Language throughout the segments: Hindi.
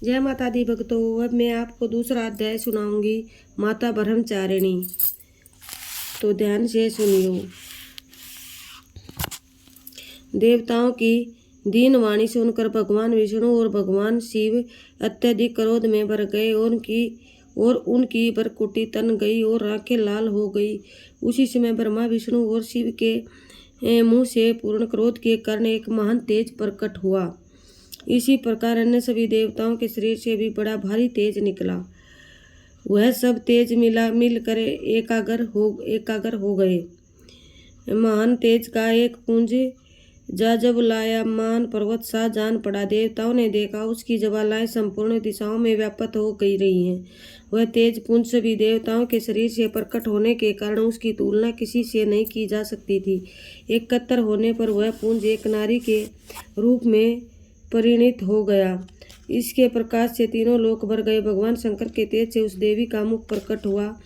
जय माता दी भक्तों। अब मैं आपको दूसरा अध्याय सुनाऊंगी, माता ब्रह्मचारिणी। तो ध्यान से सुनियो। देवताओं की दीन वाणी सुनकर भगवान विष्णु और भगवान शिव अत्यधिक क्रोध में भर गए और उनकी बरकुटी तन गई और आंखें लाल हो गई। उसी समय ब्रह्मा विष्णु और शिव के मुंह से पूर्ण क्रोध के कारण एक महान तेज प्रकट हुआ। इसी प्रकार अन्य सभी देवताओं के शरीर से भी बड़ा भारी तेज निकला। वह सब तेज मिलकर एकाग्र हो गए। महान तेज का एक पुंज जब लायामान पर्वत सा जान पड़ा। देवताओं ने देखा उसकी ज्वालाएं संपूर्ण दिशाओं में व्याप्त हो गई रही हैं। वह तेज पुंज सभी देवताओं के शरीर से प्रकट होने के कारण उसकी तुलना किसी से नहीं की जा सकती थी। एकत्र होने पर वह पुंज एक नारी के रूप में परिणित हो गया। इसके प्रकाश से तीनों लोक भर गए। भगवान शंकर के तेज से उस देवी का मुख प्रकट हुआ।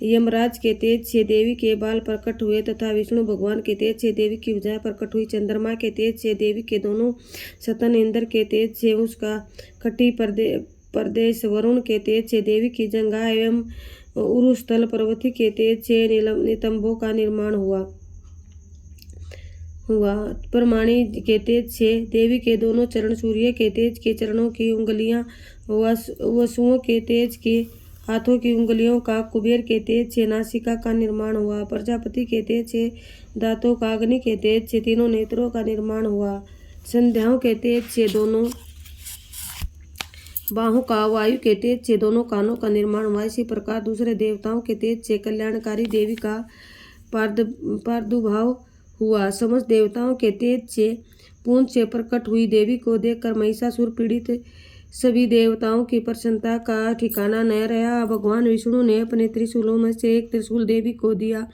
यमराज के तेज से देवी के बाल प्रकट हुए तथा विष्णु भगवान के तेज से देवी की भुजाएं प्रकट हुई। चंद्रमा के तेज से देवी के दोनों स्तन, इंद्र के तेज से उसका कटी प्रदेश, वरुण के तेज से देवी की जंघा एवं उरुस्थल, पार्वती के तेज से नितंबों का निर्माण हुआ। परमाणि के तेज से देवी के दोनों चरण, सूर्य के तेज के चरणों की उंगलियां, वसुओं के तेज के हाथों की उंगलियों का, कुबेर के तेज से नासिका का निर्माण हुआ। प्रजापति के तेज से दांतों का, अग्नि के तेज से तीनों नेत्रों का निर्माण हुआ। संध्याओं के तेज से दोनों बाहों का, वायु के तेज से दोनों कानों का निर्माण हुआ। इसी प्रकार दूसरे देवताओं के तेज से कल्याणकारी देवी का प्रादुर्भाव हुआ। समस्त देवताओं के तेज से पुंज से प्रकट हुई देवी को देखकर महिषासुर पीड़ित सभी देवताओं की प्रसन्नता का ठिकाना न रहा। भगवान विष्णु ने अपने त्रिशूलों में से एक त्रिशूल देवी को दिया।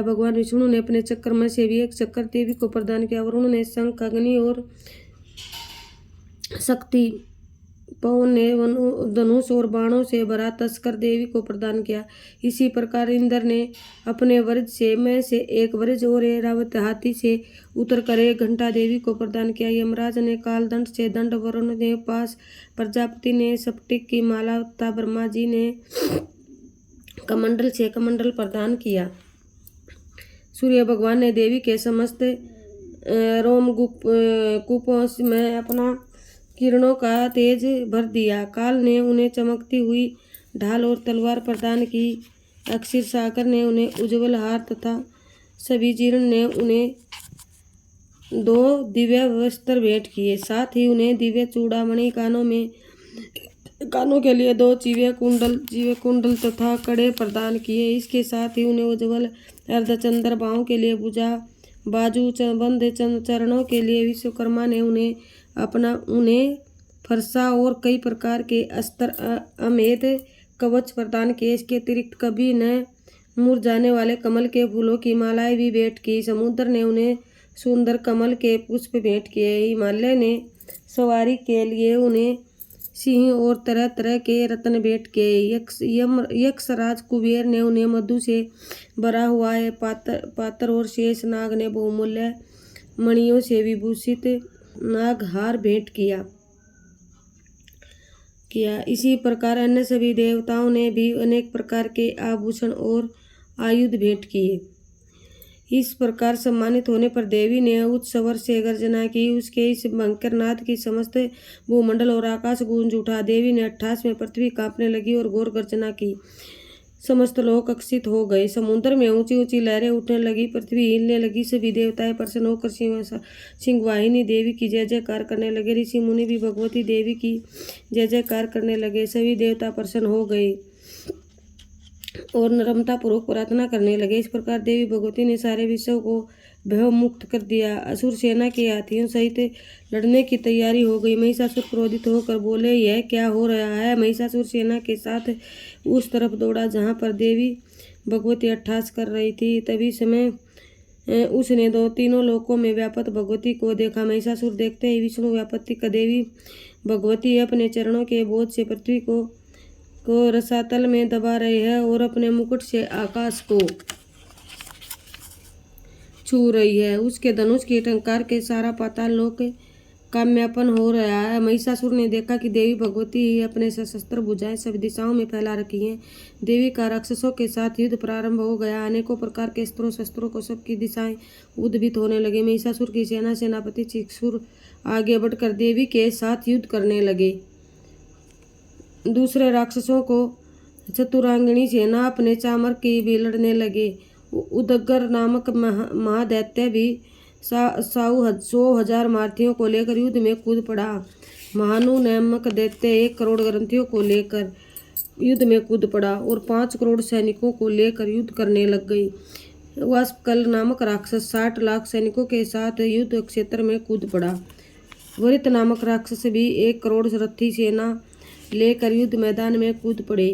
भगवान विष्णु ने अपने चक्र में से भी एक चक्र देवी को प्रदान किया। वरुण ने शंख, अग्नि और शक्ति, पवन ने धनुष और बाणों से भरा तस्कर देवी को प्रदान किया। इसी प्रकार इंद्र ने अपने वज्र में से एक वज्र और ऐरावत हाथी से उतरकर एक घंटा देवी को प्रदान किया। यमराज ने कालदंड से दंड, वरुण ने पास, प्रजापति ने स्फटिक की माला तथा ब्रह्मा जी ने कमंडल से कमंडल प्रदान किया। सूर्य भगवान ने देवी के समस्त रोमकूपों में अपना किरणों का तेज भर दिया। काल ने उन्हें चमकती हुई ढाल और तलवार प्रदान की। अक्षीर सागर ने उन्हें उज्ज्वल हार तथा सभी जीर्ण ने उन्हें 2 दिव्य वस्त्र भेंट किए। साथ ही उन्हें दिव्य चूड़ामणि, कानों के लिए 2 जीव कुंडल तथा कड़े प्रदान किए। इसके साथ ही उन्हें उज्ज्वल अर्धचंद्र, बाहों के लिए भुजा, बाजू बंद, चरणों के लिए विश्वकर्मा ने उन्हें फरसा और कई प्रकार के अस्त्र अमेत कवच प्रदान किए। इसके अतिरिक्त कभी न मुरझाने वाले कमल के फूलों की मालाएं भी भेंट की। समुद्र ने उन्हें सुंदर कमल के पुष्प भेंट किए। हिमालय ने सवारी के लिए उन्हें सिंह और तरह तरह के रत्न भेंट किए। यक्षराज कुबेर ने उन्हें मधु से भरा हुआ पात्र और शेष नाग ने बहुमूल्य मणियों से विभूषित नागहार भेंट किया। इसी प्रकार अन्य सभी देवताओं ने भी अनेक प्रकार के आभूषण और आयुध भेंट किए। इस प्रकार सम्मानित होने पर देवी ने उच्च स्वर से गर्जना की। उसके इस भयंकर नाद की समस्त भूमंडल और आकाश गूंज उठा। देवी ने 28 में पृथ्वी कांपने लगी और घोर गर्जना की। समस्त लोक अक्षित हो गए। समुद्र में ऊंची ऊंची लहरें उठने लगी, पृथ्वी हिलने लगी। सभी देवताएं प्रसन्न होकर सिंहवाहिनी देवी की जय जयकार करने लगे। ऋषि मुनि भी भगवती देवी की जय जयकार करने लगे। सभी देवता प्रसन्न हो गए और नम्रता पूर्वक प्रार्थना करने लगे। इस प्रकार देवी भगवती ने सारे विश्व को भय मुक्त कर दिया। असुर सेना के हाथियों सहित लड़ने की तैयारी हो गई। महिषासुर क्रोधित होकर बोले, यह क्या हो रहा है? महिषासुर सेना के साथ उस तरफ दौड़ा जहां पर देवी भगवती अट्टहास कर रही थी। तभी समय उसने तीनों लोकों में व्यापत भगवती को देखा। महिषासुर देखते ही विष्णु व्यापति का देवी भगवती अपने चरणों के बोझ से पृथ्वी को रसातल में दबा रहे हैं और अपने मुकुट से आकाश को छू रही है। उसके धनुष की टंकार के सारा पाताल लोक काम्यापन हो रहा है। महिषासुर ने देखा कि देवी भगवती ही अपने सशस्त्र भुजाएं सभी दिशाओं में फैला रखी हैं। देवी का राक्षसों के साथ युद्ध प्रारंभ हो गया। अनेकों प्रकार के अस्त्रों शस्त्रों को सबकी दिशाएं उद्भूत होने लगे। महिषासुर की सेनापति चिक्षुर आगे बढ़कर देवी के साथ युद्ध करने लगे। दूसरे राक्षसों को चतुरांगिणी सेना अपने चामर की भी लड़ने लगे। उदग्गर नामक महादैत्य भी 100,000 मार्थियों को लेकर युद्ध में कूद पड़ा। महानु नामक दैत्य 1 करोड़ ग्रंथियों को लेकर युद्ध में कूद पड़ा और 5 करोड़ सैनिकों को लेकर युद्ध करने लग गई। वाष्पकल नामक राक्षस 60 लाख सैनिकों के साथ युद्ध क्षेत्र में कूद पड़ा। वरित नामक राक्षस भी 1 करोड़ रथी सेना लेकर युद्ध मैदान में कूद पड़े।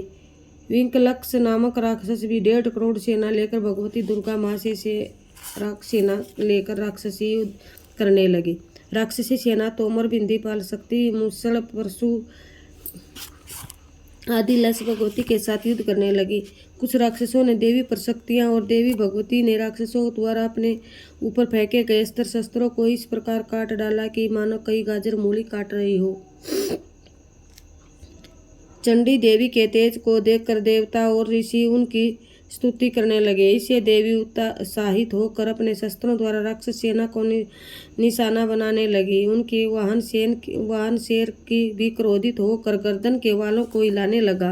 विंकलक्ष नामक राक्षस भी 1.5 करोड़ सेना लेकर भगवती दुर्गा माँ से सेना लेकर राक्षसी युद्ध करने लगे। राक्षसी सेना तोमर, बिंदीपाल, शक्ति, मुसल, परशु आदि लस भगवती के साथ युद्ध करने लगी। कुछ राक्षसों ने देवी पर शक्तियाँ और देवी भगवती ने राक्षसों द्वारा अपने ऊपर फेंके गए अस्त्र शस्त्रों को इस प्रकार काट डाला कि मानो कई गाजर मूली काट रही हो। चंडी देवी के तेज को देखकर देवता और ऋषि उनकी स्तुति करने लगे। इससे देवी उत्साहित होकर अपने शस्त्रों द्वारा राक्षस सेना को निशाना बनाने लगी। उनकी वाहन शेर की भी क्रोधित होकर गर्दन के वालों को हिलाने लगा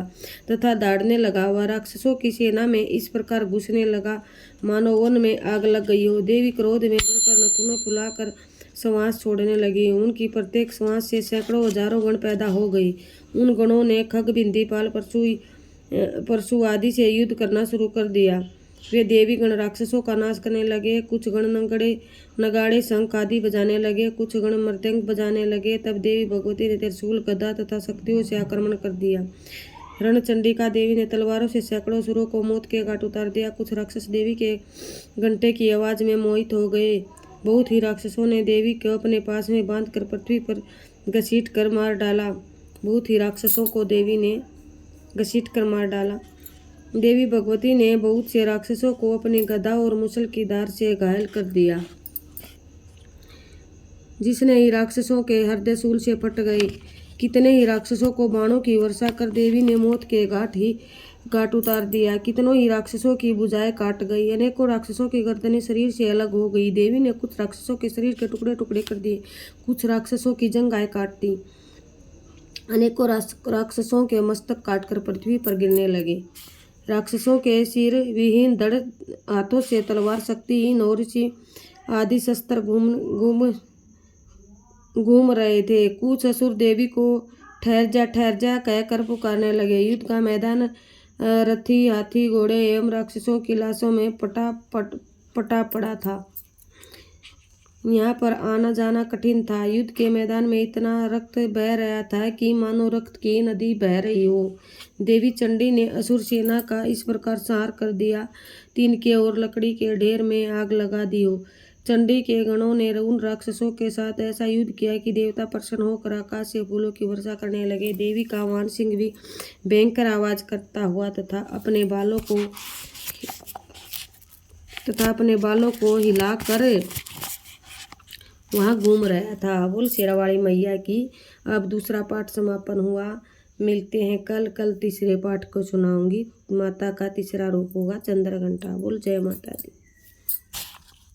तथा दाड़ने लगा। वह राक्षसों की सेना में इस प्रकार घुसने लगा मानो वन में आग लग गई हो। देवी क्रोध में बढ़कर नथुने फुलाकर श्वास छोड़ने लगी। उनकी प्रत्येक श्वास से सैकड़ों हजारों गण पैदा हो गई। उन गणों ने खग, बिंदीपाल, परशु आदि से युद्ध करना शुरू कर दिया। वे देवी गण राक्षसों का नाश करने लगे। कुछ गण नगाड़े, शंख आदि बजाने लगे, कुछ गण मृदंग बजाने लगे। तब देवी भगवती ने त्रिशूल, गदा तथा शक्तियों से आक्रमण कर दिया। रणचंडिका देवी ने तलवारों से सैकड़ों सुरों को मौत के घाट उतार दिया। कुछ राक्षस देवी के घंटे की आवाज में मोहित हो गए। बहुत ही राक्षसों ने देवी को अपने पास में बांधकर पृथ्वी पर घसीट कर मार डाला। बहुत ही राक्षसों को देवी ने घसीट कर मार डाला। देवी भगवती ने बहुत से राक्षसों को अपनी गदा और मुसल की धार से घायल कर दिया, जिसने ही राक्षसों के हृदय शूल से फट गए। कितने ही राक्षसों को बाणों की वर्षा कर देवी ने मौत के घाट उतार दिया। कितनों ही राक्षसों की भुजाएं काट गई। अनेकों राक्षसों की गर्दनें शरीर से अलग हो गई। देवी ने कुछ राक्षसों के शरीर के टुकड़े टुकड़े कर दिए। कुछ राक्षसों की जंघाएं काट दी। अनेकों राक्षसों के मस्तक काटकर पृथ्वी पर गिरने लगे। राक्षसों के सिर विहीन धड़ हाथों से तलवार, शक्तिहीन और आदि शस्त्र घूम रहे थे। कुछ असुर देवी को ठहर जा कहकर पुकारने लगे। युद्ध का मैदान रथी, हाथी, घोड़े एवं राक्षसों की लाशों में पटा पड़ा था। यहाँ पर आना जाना कठिन था। युद्ध के मैदान में इतना रक्त बह रहा था कि मानो रक्त की नदी बह रही हो। देवी चंडी ने असुर सेना का इस प्रकार संहार कर दिया, तिनके और लकड़ी के ढेर में आग लगा दी हो। चंडी के गणों ने उन राक्षसों के साथ ऐसा युद्ध किया कि देवता प्रसन्न होकर आकाश से फूलों की वर्षा करने लगे। देवी का वाहन सिंह भी भयंकर आवाज करता हुआ तथा अपने बालों को हिलाकर वहाँ घूम रहा था। बोल शेरावाली मैया की। अब दूसरा पाठ समापन हुआ। मिलते हैं कल तीसरे पाठ को सुनाऊंगी। माता का तीसरा रूप होगा चंद्रघंटा। बोल जय माता दी।